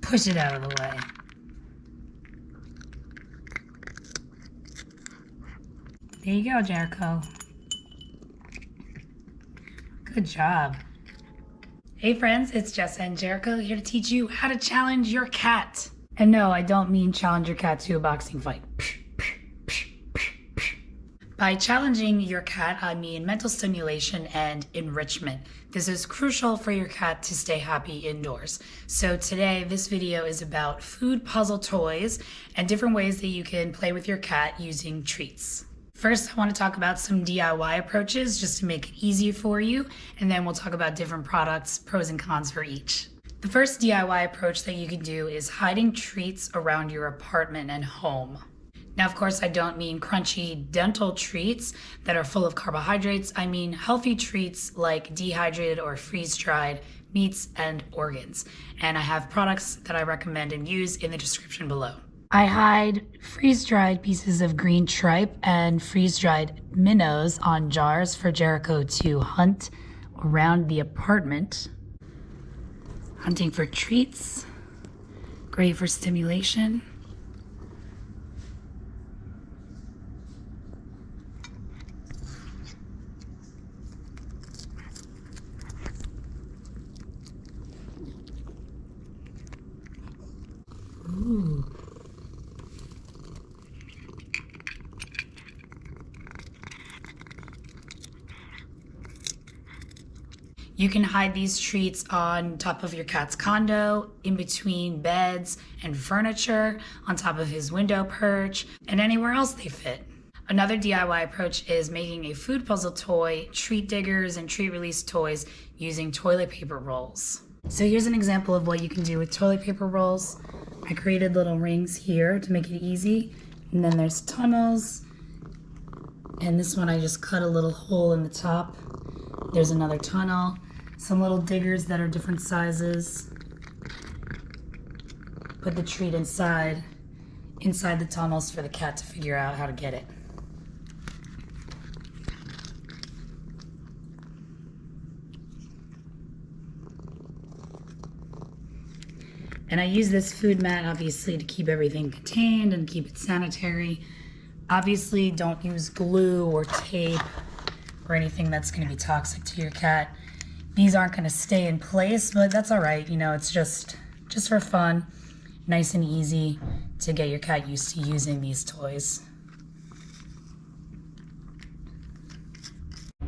push it out of the way. There you go, Jericho. Good job. Hey friends, it's Jess and Jericho here to teach you how to challenge your cat. And no, I don't mean challenge your cat to a boxing fight. By challenging your cat, I mean mental stimulation and enrichment. This is crucial for your cat to stay happy indoors. So today, this video is about food puzzle toys and different ways that you can play with your cat using treats. First, I want to talk about some DIY approaches just to make it easier for you, and then we'll talk about different products, pros and cons for each. The first DIY approach that you can do is hiding treats around your apartment and home. Now, of course, I don't mean crunchy dental treats that are full of carbohydrates. I mean healthy treats like dehydrated or freeze-dried meats and organs. And I have products that I recommend and use in the description below. I hide freeze-dried pieces of green tripe and freeze-dried minnows on jars for Jericho to hunt around the apartment. Hunting for treats, great for stimulation. Ooh. You can hide these treats on top of your cat's condo, in between beds and furniture, on top of his window perch, and anywhere else they fit. Another DIY approach is making a food puzzle toy, treat diggers, and treat release toys using toilet paper rolls. So here's an example of what you can do with toilet paper rolls. I created little rings here to make it easy, and then there's tunnels, and this one I just cut a little hole in the top. There's another tunnel. Some little diggers that are different sizes. Put the treat inside the tunnels for the cat to figure out how to get it. And I use this food mat obviously to keep everything contained and keep it sanitary. Obviously don't use glue or tape or anything that's going to be toxic to your cat. These aren't going to stay in place, but that's all right. You know, it's just for fun, nice and easy to get your cat used to using these toys.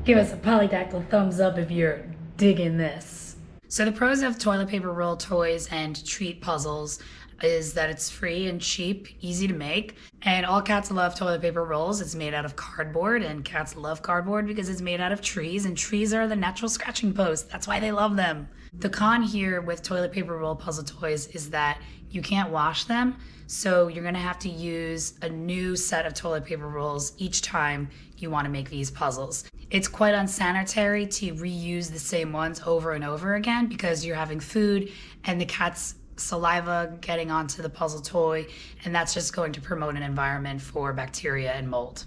Give us a polydactyl thumbs up if you're digging this. So the pros of toilet paper roll toys and treat puzzles is that it's free and cheap, easy to make, and all cats love toilet paper rolls. It's made out of cardboard, and cats love cardboard because it's made out of trees, and trees are the natural scratching post. That's why they love them. The con here with toilet paper roll puzzle toys is that you can't wash them, so you're gonna have to use a new set of toilet paper rolls each time you wanna make these puzzles. It's quite unsanitary to reuse the same ones over and over again because you're having food and the cat's saliva getting onto the puzzle toy, and that's just going to promote an environment for bacteria and mold.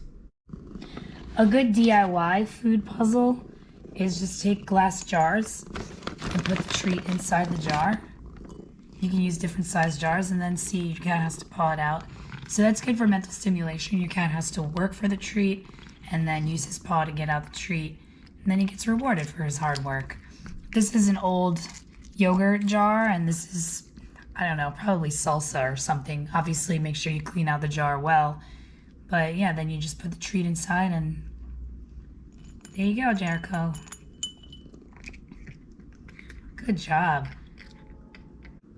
A good DIY food puzzle is just take glass jars and put the treat inside the jar. You can use different size jars and then see your cat has to paw it out. So that's good for mental stimulation. Your cat has to work for the treat and then use his paw to get out the treat, and then he gets rewarded for his hard work. This is an old yogurt jar, and this is, I don't know, probably salsa or something. Obviously, make sure you clean out the jar well. But yeah, then you just put the treat inside, and there you go, Jericho. Good job.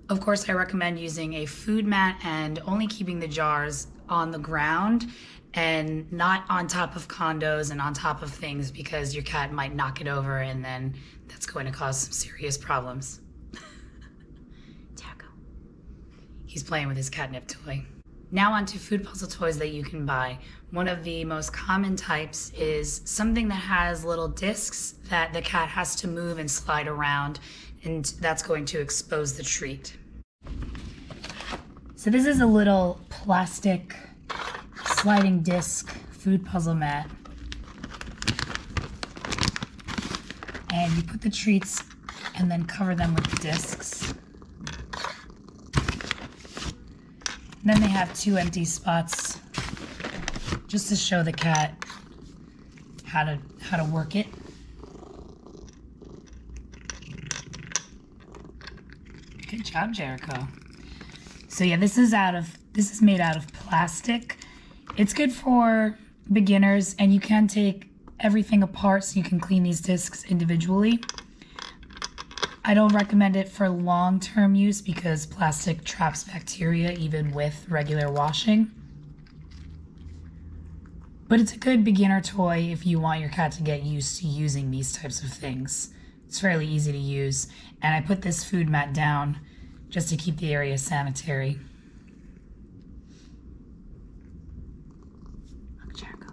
Of course, I recommend using a food mat and only keeping the jars on the ground and not on top of condos and on top of things because your cat might knock it over and then that's going to cause some serious problems. Jericho. He's playing with his catnip toy. Now on to food puzzle toys that you can buy. One of the most common types is something that has little discs that the cat has to move and slide around, and that's going to expose the treat. So this is a little plastic sliding disc food puzzle mat. And you put the treats and then cover them with the discs. And then they have 2 empty spots just to show the cat how to work it. Good job, Jericho. So yeah, this is made out of plastic. It's good for beginners, and you can take everything apart so you can clean these discs individually. I don't recommend it for long-term use because plastic traps bacteria even with regular washing. But it's a good beginner toy if you want your cat to get used to using these types of things. It's fairly easy to use, and I put this food mat down just to keep the area sanitary. Look, Jericho.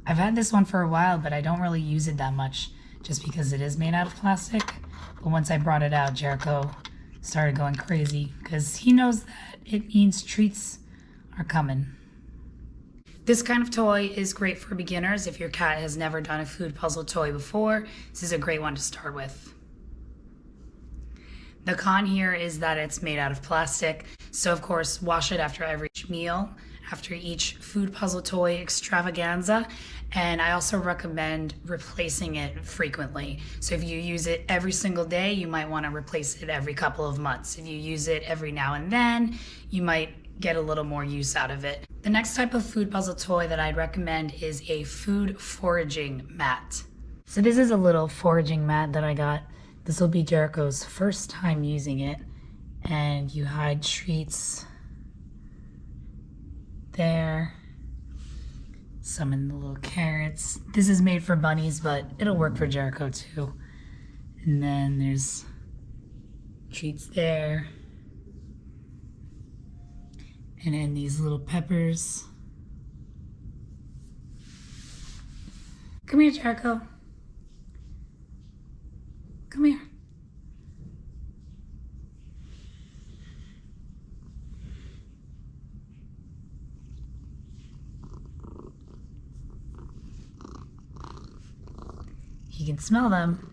I've had this one for a while, but I don't really use it that much just because it is made out of plastic. But once I brought it out, Jericho started going crazy because he knows that it means treats are coming. This kind of toy is great for beginners. If your cat has never done a food puzzle toy before, this is a great one to start with. The con here is that it's made out of plastic, so of course wash it after every meal, after each food puzzle toy extravaganza, and I also recommend replacing it frequently. So if you use it every single day, you might want to replace it every couple of months. If you use it every now and then, you might get a little more use out of it. The next type of food puzzle toy that I'd recommend is a food foraging mat. So this is a little foraging mat that I got. This will be Jericho's first time using it, and you hide treats there. Some in the little carrots. This is made for bunnies, but it'll work for Jericho too. And then there's treats there. And then these little peppers. Come here, Jericho. Come here. He can smell them.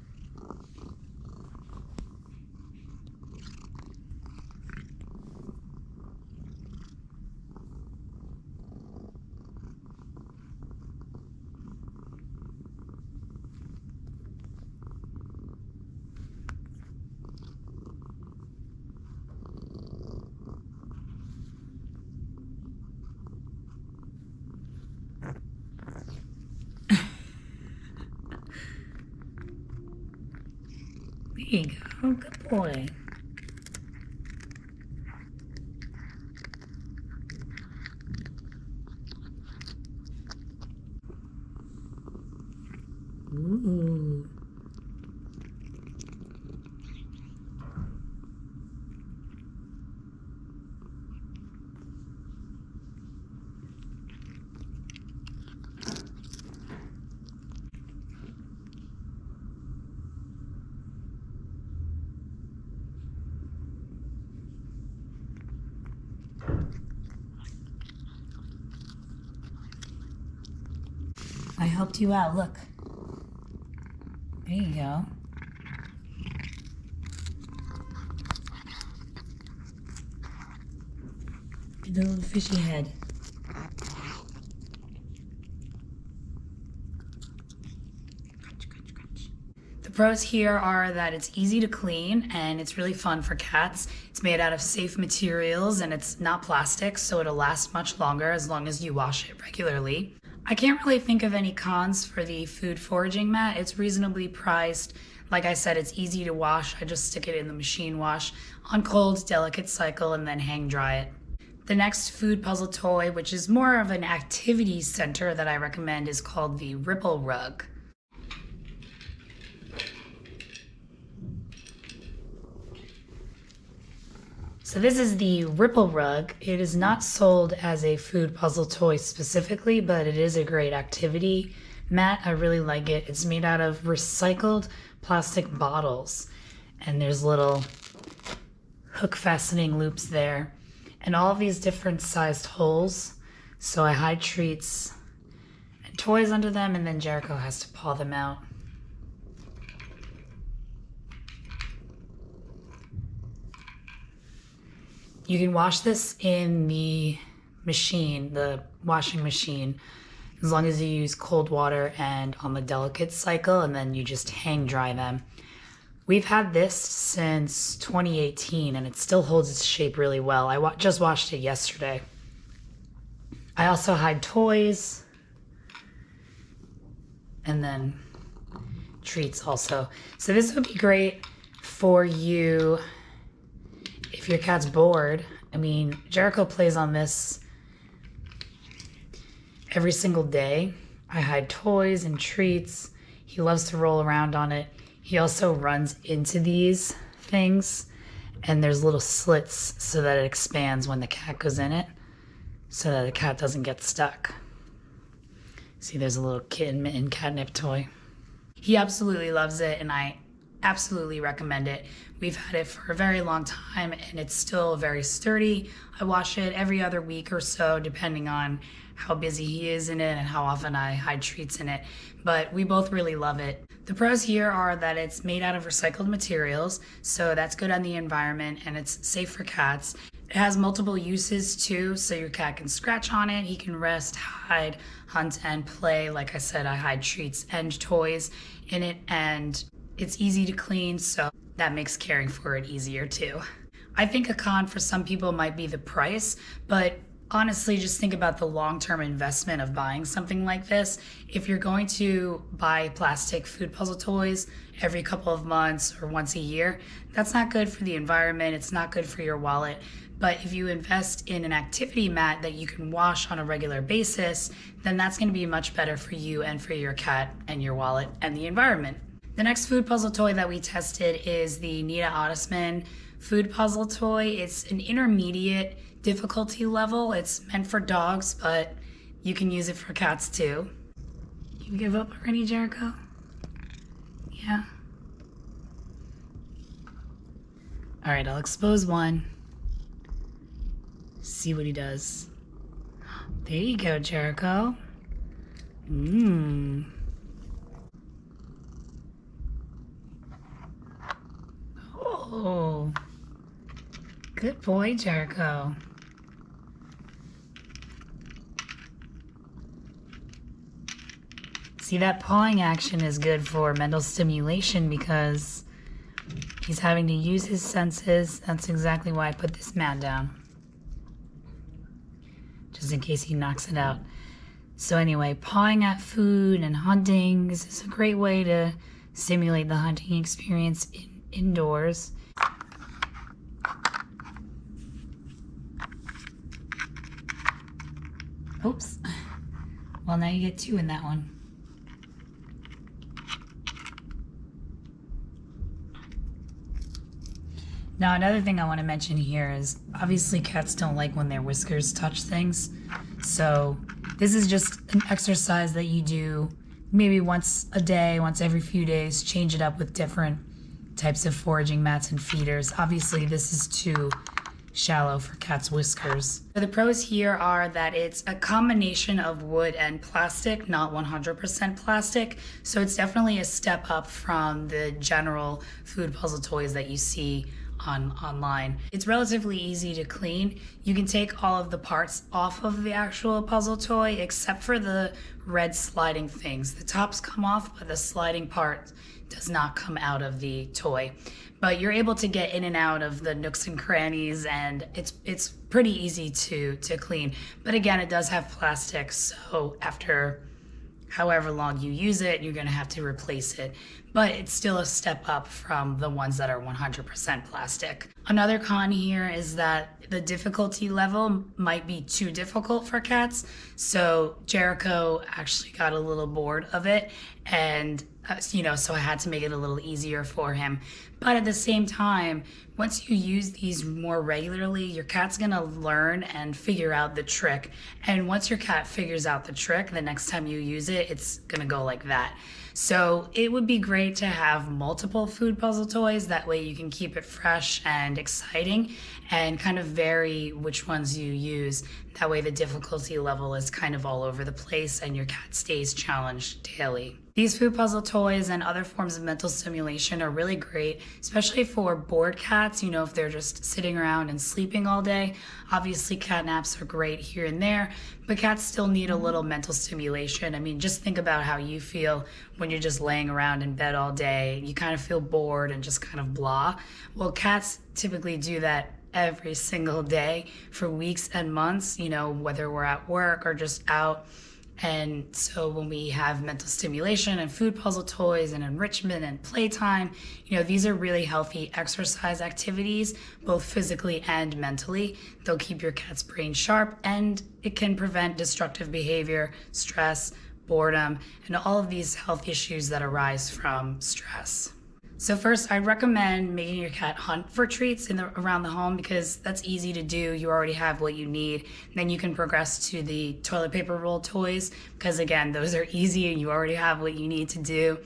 There you go, good boy. Ooh. I helped you out, look. There you go. Get the little fishy head. Crunch, crunch, crunch. The pros here are that it's easy to clean and it's really fun for cats. It's made out of safe materials and it's not plastic, so it'll last much longer as long as you wash it regularly. I can't really think of any cons for the food foraging mat. It's reasonably priced. Like I said, it's easy to wash. I just stick it in the machine wash on cold, delicate cycle and then hang dry it. The next food puzzle toy, which is more of an activity center that I recommend, is called the Ripple Rug. So this is the Ripple Rug. It is not sold as a food puzzle toy specifically, but it is a great activity mat. I really like it. It's made out of recycled plastic bottles, and there's little hook fastening loops there, and all of these different sized holes. So I hide treats and toys under them, and then Jericho has to paw them out. You can wash this in the machine, the washing machine, as long as you use cold water and on the delicate cycle, and then you just hang dry them. We've had this since 2018 and it still holds its shape really well. I just washed it yesterday. I also hide toys and then treats also. So this would be great for you if your cat's bored. I mean, Jericho plays on this every single day. I hide toys and treats. He loves to roll around on it. He also runs into these things, and there's little slits so that it expands when the cat goes in it, so that the cat doesn't get stuck. See, there's a little kitten mitten catnip toy. He absolutely loves it, and I absolutely recommend it. We've had it for a very long time, and it's still very sturdy. I wash it every other week or so, depending on how busy he is in it and how often I hide treats in it. But we both really love it. The pros here are that it's made out of recycled materials, so that's good on the environment and it's safe for cats. It has multiple uses too, so your cat can scratch on it, he can rest, hide, hunt, and play. Like I said, I hide treats and toys in it, and it's easy to clean, so that makes caring for it easier too. I think a con for some people might be the price, but honestly, just think about the long-term investment of buying something like this. If you're going to buy plastic food puzzle toys every couple of months or once a year, that's not good for the environment. It's not good for your wallet. But if you invest in an activity mat that you can wash on a regular basis, then that's going to be much better for you and for your cat and your wallet and the environment. The next food puzzle toy that we tested is the Anita Otisman food puzzle toy. It's an intermediate difficulty level. It's meant for dogs, but you can use it for cats too. You give up already, Jericho? Yeah. All right, I'll expose one. See what he does. There you go, Jericho. Oh, good boy, Jericho. See, that pawing action is good for mental stimulation because he's having to use his senses. That's exactly why I put this mat down, just in case he knocks it out. So anyway, pawing at food and hunting, this is a great way to stimulate the hunting experience indoors. Oops. Well, now you get two in that one. Now, another thing I want to mention here is obviously cats don't like when their whiskers touch things. So this is just an exercise that you do maybe once a day, once every few days. Change it up with different types of foraging mats and feeders. Obviously, this is too shallow for cats' whiskers. The pros here are that it's a combination of wood and plastic, not 100% plastic. So it's definitely a step up from the general food puzzle toys that you see online. It's relatively easy to clean. You can take all of the parts off of the actual puzzle toy except for the red sliding things. The tops come off, but the sliding part does not come out of the toy. But you're able to get in and out of the nooks and crannies, and it's pretty easy to clean. But again, it does have plastic, so after however long you use it, you're gonna have to replace it. But it's still a step up from the ones that are 100% plastic. Another con here is that the difficulty level might be too difficult for cats. So Jericho actually got a little bored of it, and so I had to make it a little easier for him. But at the same time, once you use these more regularly, your cat's gonna learn and figure out the trick. And once your cat figures out the trick, the next time you use it, it's gonna go like that. So it would be great to have multiple food puzzle toys. That way you can keep it fresh and exciting and kind of vary which ones you use. That way the difficulty level is kind of all over the place and your cat stays challenged daily. These food puzzle toys and other forms of mental stimulation are really great, especially for bored cats, if they're just sitting around and sleeping all day. Obviously, cat naps are great here and there, but cats still need a little mental stimulation. I mean, just think about how you feel when you're just laying around in bed all day. You kind of feel bored and just kind of blah. Well, cats typically do that every single day for weeks and months, whether we're at work or just out. And so when we have mental stimulation and food puzzle toys and enrichment and playtime, these are really healthy exercise activities, both physically and mentally. They'll keep your cat's brain sharp, and it can prevent destructive behavior, stress, boredom, and all of these health issues that arise from stress. So first, I'd recommend making your cat hunt for treats around the home, because that's easy to do. You already have what you need. Then you can progress to the toilet paper roll toys, because again, those are easy and you already have what you need to do.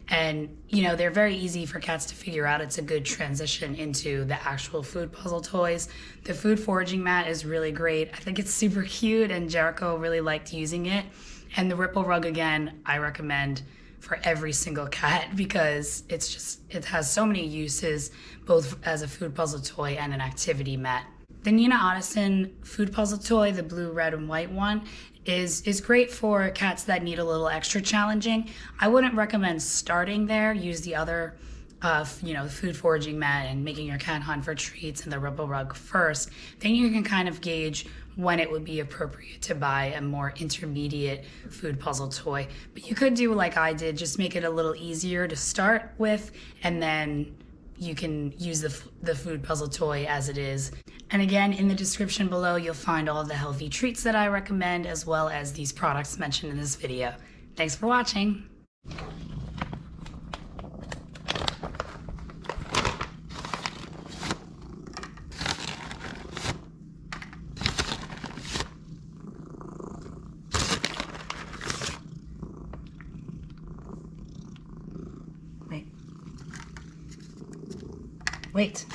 And they're very easy for cats to figure out. It's a good transition into the actual food puzzle toys. The food foraging mat is really great. I think it's super cute, and Jericho really liked using it. And the ripple rug, again, I recommend for every single cat, because it has so many uses, both as a food puzzle toy and an activity mat. The Nina Otisman food puzzle toy, the blue, red, and white one, is great for cats that need a little extra challenging. I wouldn't recommend starting there. Use the other the food foraging mat and making your cat hunt for treats and the ripple rug first. Then you can kind of gauge when it would be appropriate to buy a more intermediate food puzzle toy. But you could do like I did, just make it a little easier to start with, and then you can use the food puzzle toy as it is. And again, in the description below, you'll find all of the healthy treats that I recommend, as well as these products mentioned in this video. Thanks for watching. Wait.